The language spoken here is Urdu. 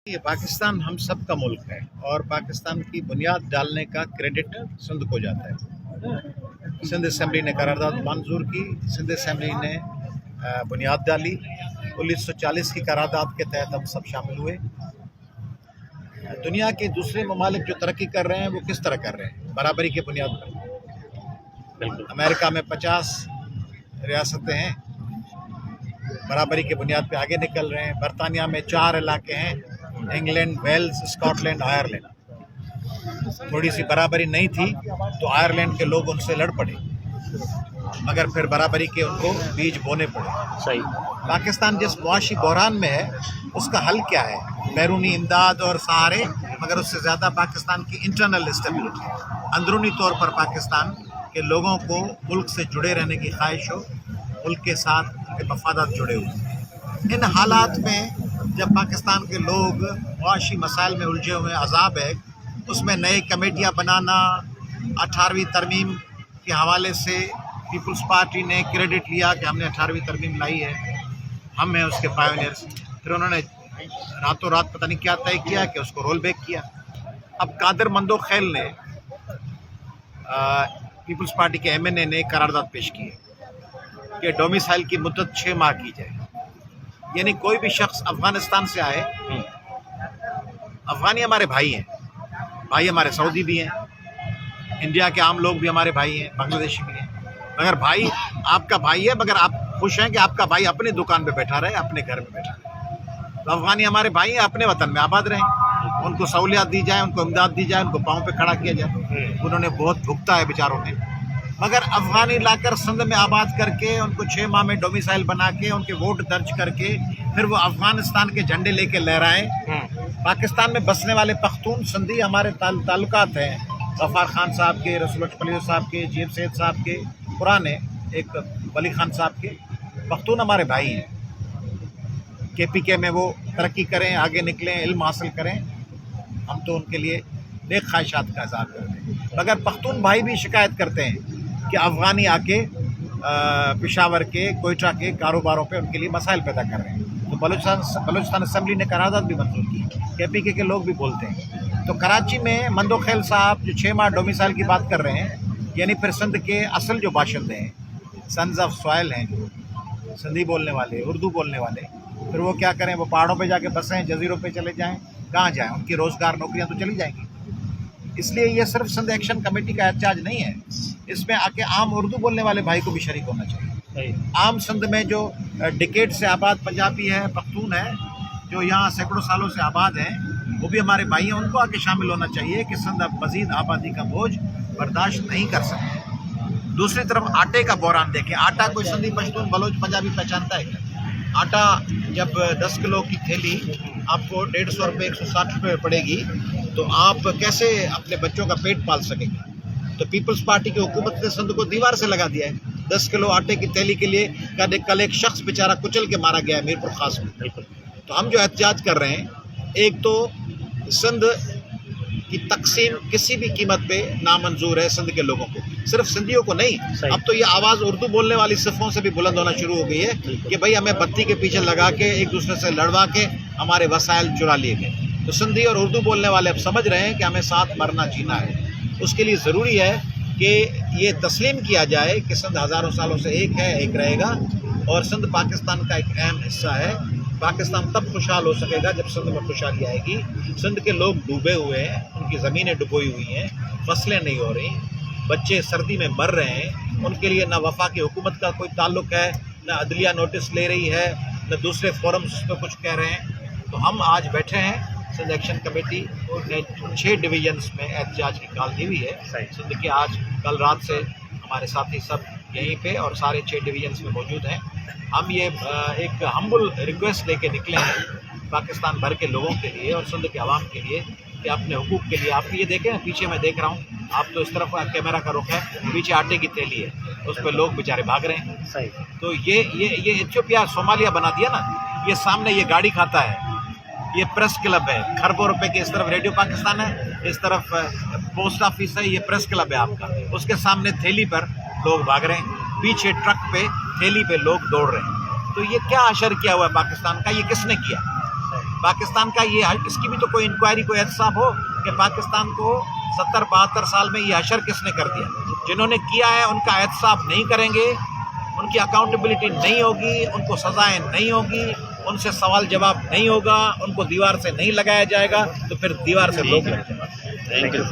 یہ پاکستان ہم سب کا ملک ہے اور پاکستان کی بنیاد ڈالنے کا کریڈٹ سندھ کو جاتا ہے۔ سندھ اسمبلی نے قرارداد منظور کی، سندھ اسمبلی نے بنیاد ڈالی۔ 1940 کی قرارداد کے تحت ہم سب شامل ہوئے۔ دنیا کے دوسرے ممالک جو ترقی کر رہے ہیں وہ کس طرح کر رہے ہیں؟ برابری کی بنیاد پر۔ امریکہ میں 50 ریاستیں ہیں، برابری کی بنیاد پہ آگے نکل رہے ہیں۔ برطانیہ میں 4 علاقے ہیں، England, Wales, Scotland, Ireland. تھوڑی سی برابری نہیں تھی تو آئرلینڈ کے لوگ ان سے لڑ پڑے، مگر پھر برابری کے ان کو بیج بونے پڑے۔ صحیح۔ پاکستان جس معاشی بحران میں ہے اس کا حل کیا ہے؟ بیرونی امداد اور سہارے، مگر اس سے زیادہ پاکستان کی انٹرنل اسٹیبلٹی، اندرونی طور پر پاکستان کے لوگوں کو ملک سے جڑے رہنے کی خواہش ہو، ملک کے ساتھ مفادات جڑے ہوئے۔ ان حالات میں جب پاکستان کے لوگ معاشی مسائل میں الجھے ہوئے عذاب ہے، اس میں نئے کمیٹیاں بنانا، 18ویں ترمیم کے حوالے سے پیپلز پارٹی نے کریڈٹ لیا کہ ہم نے 18ویں ترمیم لائی ہے، ہم ہیں اس کے پائونیئرز۔ پھر انہوں نے راتوں رات پتہ نہیں کیا طے کیا کہ اس کو رول بیک کیا۔ اب قادر مندوخیل نے پیپلز پارٹی کے ایم این اے نے ایک قرارداد پیش کی ہے کہ ڈومیسائل کی مدت 6 ماہ کی جائے، یعنی کوئی بھی شخص افغانستان سے آئے، افغانی ہمارے بھائی ہیں، بھائی ہمارے سعودی بھی ہیں، انڈیا کے عام لوگ بھی ہمارے بھائی ہیں، بنگلہ دیشی بھی ہیں، مگر بھائی آپ کا بھائی ہے، مگر آپ خوش ہیں کہ آپ کا بھائی اپنی دکان پہ بیٹھا رہے، اپنے گھر میں بیٹھا رہے۔ تو افغانی ہمارے بھائی ہیں، اپنے وطن میں آباد رہیں، ان کو سہولیات دی جائیں، ان کو امداد دی جائے، ان کو پاؤں پہ کھڑا کیا جائے۔ انہوں نے بہت بھگتا ہے بیچاروں نے، مگر افغانی لا کر سندھ میں آباد کر کے ان کو 6 ماہ میں ڈومیسائل بنا کے ان کے ووٹ درج کر کے پھر وہ افغانستان کے جھنڈے لے کے لہرائیں۔ پاکستان میں بسنے والے پختون سندھی ہمارے تعلقات ہیں، غفار خان صاحب کے، رسول پلیو صاحب کے، جیب سید صاحب کے، پرانے ایک ولی خان صاحب کے۔ پختون ہمارے بھائی ہیں، کے پی کے میں وہ ترقی کریں، آگے نکلیں، علم حاصل کریں، ہم تو ان کے لیے نیک خواہشات کا اظہار کرتے ہیں۔ مگر پختون بھائی بھی شکایت کرتے ہیں کہ افغانی آ کے پشاور کے، کوئٹہ کے کاروباروں پہ ان کے لیے مسائل پیدا کر رہے ہیں۔ تو بلوچستان اسمبلی نے قرارداد بھی منظور کی، کے پی کے لوگ بھی بولتے ہیں۔ تو کراچی میں مندوخیل صاحب جو 6 ماہ ڈومیسائل کی بات کر رہے ہیں، یعنی پھر سندھ کے اصل جو باشندے ہیں، سنز آف سوائل ہیں، جو سندھی بولنے والے، اردو بولنے والے، پھر وہ کیا کریں؟ وہ پہاڑوں پہ جا کے بسیں، جزیروں پہ چلے جائیں، کہاں جائیں؟ ان کی روزگار نوکریاں تو چلی جائیں گی۔ اس لیے یہ صرف سندھ ایکشن کمیٹی کا احتجاج نہیں ہے، اس میں آ کے عام اردو بولنے والے بھائی کو بھی شریک ہونا چاہیے۔ عام سندھ میں جو ڈیکیڈ سے آباد پنجابی ہے، پختون ہے، جو یہاں سینکڑوں سالوں سے آباد ہیں، وہ بھی ہمارے بھائی ہیں، ان کو آ کے شامل ہونا چاہیے کہ سندھ اب مزید آبادی کا بوجھ برداشت نہیں کر سکتے۔ دوسری طرف آٹے کا بحران دیکھیں، آٹا کوئی سندھی، پشتون، بلوچ، پنجابی پہچانتا ہے کیا؟ آٹا جب 10 کلو کی تھیلی آپ کو 150 روپے 160 روپے پڑے گی تو آپ کیسے اپنے بچوں کا پیٹ پال سکیں گے؟ تو پیپلز پارٹی کی حکومت نے سندھ کو دیوار سے لگا دیا ہے۔ 10 کلو آٹے کی تھیلی کے لیے کل ایک شخص بیچارہ کچل کے مارا گیا ہے میرپور خاص میں۔ بالکل۔ تو ہم جو احتجاج کر رہے ہیں، ایک تو سندھ کی تقسیم کسی بھی قیمت پہ نامنظور ہے سندھ کے لوگوں کو، صرف سندھیوں کو نہیں۔ اب تو یہ آواز اردو بولنے والی صفوں سے بھی بلند ہونا شروع ہو گئی ہے کہ بھائی ہمیں بتی کے پیچھے لگا کے ایک دوسرے سے لڑوا کے ہمارے وسائل چرا لیے گئے۔ تو سندھی اور اردو بولنے والے اب سمجھ رہے ہیں کہ ہمیں ساتھ مرنا جینا ہے۔ اس کے لیے ضروری ہے کہ یہ تسلیم کیا جائے کہ سندھ ہزاروں سالوں سے ایک ہے، ایک رہے گا، اور سندھ پاکستان کا ایک اہم حصہ ہے۔ پاکستان تب خوشحال ہو سکے گا جب سندھ میں خوشحالی آئے گی۔ سندھ کے لوگ ڈوبے ہوئے ہیں، ان کی زمینیں ڈبوئی ہوئی ہیں، فصلیں نہیں ہو رہی، بچے سردی میں مر رہے ہیں، ان کے لیے نہ وفاقی حکومت کا کوئی تعلق ہے، نہ عدلیہ نوٹس لے رہی ہے، نہ دوسرے فورمز پہ کچھ کہہ رہے ہیں۔ تو ہم آج بیٹھے ہیں، سندھ ایکشن کمیٹی نے 6 ڈویژنز میں احتجاج کی کال دی ہوئی ہے سندھ کے۔ آج کل رات سے ہمارے ساتھی سب یہیں پہ اور سارے 6 ڈویژنز میں موجود ہیں۔ ہم یہ ایک ہمبل ریکویسٹ لے کے نکلے ہیں پاکستان بھر کے لوگوں کے لیے اور سندھ کے عوام کے لیے کہ اپنے حقوق کے لیے آپ یہ دیکھیں، پیچھے میں دیکھ رہا ہوں، آپ تو اس طرف کیمرہ کا رخ ہے، پیچھے آٹے کی تھیلی ہے، اس پہ لوگ بیچارے بھاگ رہے ہیں۔ تو یہ ایتھوپیا صومالیہ بنا دیا نا۔ یہ سامنے یہ گاڑی کھاتا ہے، یہ پریس کلب ہے، کھربوں روپے کے، اس طرف ریڈیو پاکستان ہے، اس طرف پوسٹ آفس ہے، یہ پریس کلب ہے آپ کا۔ اس کے سامنے تھیلی پر لوگ بھاگ رہے ہیں، پیچھے ٹرک پہ تھیلی پہ لوگ دوڑ رہے ہیں۔ تو یہ کیا اشر کیا ہوا ہے پاکستان کا؟ یہ کس نے کیا؟ پاکستان کا یہ اس کی بھی تو کوئی انکوائری کوئی احتساب ہو کہ پاکستان کو 70-72 سال میں یہ حشر کس نے کر دیا. جنہوں نے کیا ہے ان کا احتساب نہیں کریں گے, ان کی اکاؤنٹیبلٹی نہیں ہوگی, ان کو سزائیں نہیں ہوگی, ان سے سوال جواب نہیں ہوگا, ان کو دیوار سے نہیں لگایا جائے گا, تو پھر دیوار سے لوگ لگ جائیں گے. Thank you.